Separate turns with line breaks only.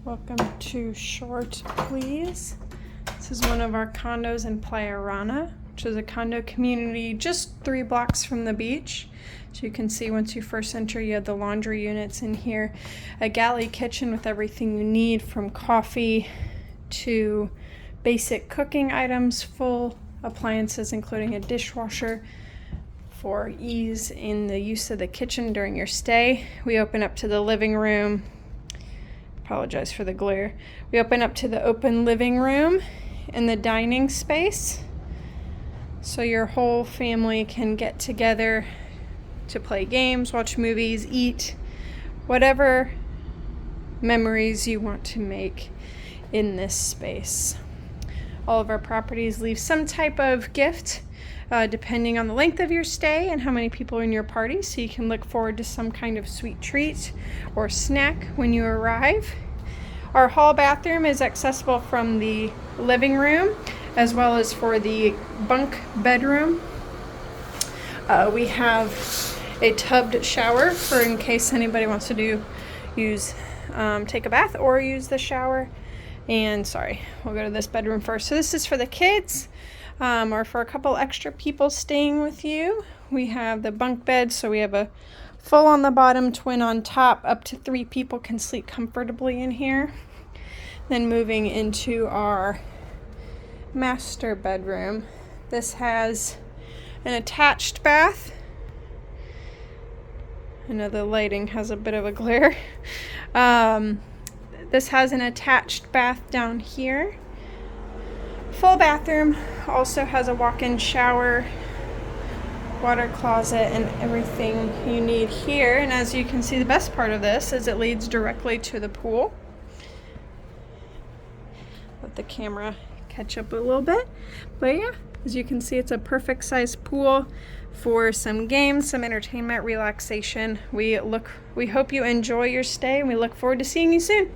Welcome to Short Please. This is one of our condos in Playa Rana, which is a condo community just 3 blocks from the beach. So you can see once you first enter, you have the laundry units in here, a galley kitchen with everything you need from coffee to basic cooking items, full appliances including a dishwasher for ease in the use of the kitchen during your stay. We open up to the living room. Apologize for the glare. We open up to the open living room and the dining space, so your whole family can get together to play games, watch movies, eat, whatever memories you want to make in this space. All of our properties leave some type of gift depending on the length of your stay and how many people are in your party, so you can look forward to some kind of sweet treat or snack when you arrive. Our hall bathroom is accessible from the living room as well as for the bunk bedroom. We have a tubbed shower for in case anybody wants to take a bath or use the shower. And sorry, we'll go to this bedroom first. So this is for the kids or for a couple extra people staying with you. We have the bunk bed, so we have a full on the bottom, twin on top. Up to 3 people can sleep comfortably in here. Then moving into our master bedroom. This has an attached bath. I know the lighting has a bit of a glare. This has an attached bath down here. Full bathroom, also has a walk-in shower, water closet, and everything you need here. And as you can see, the best part of this is it leads directly to the pool. Let the camera catch up a little bit. But yeah, as you can see, it's a perfect size pool for some games, some entertainment, relaxation. We hope you enjoy your stay, and we look forward to seeing you soon.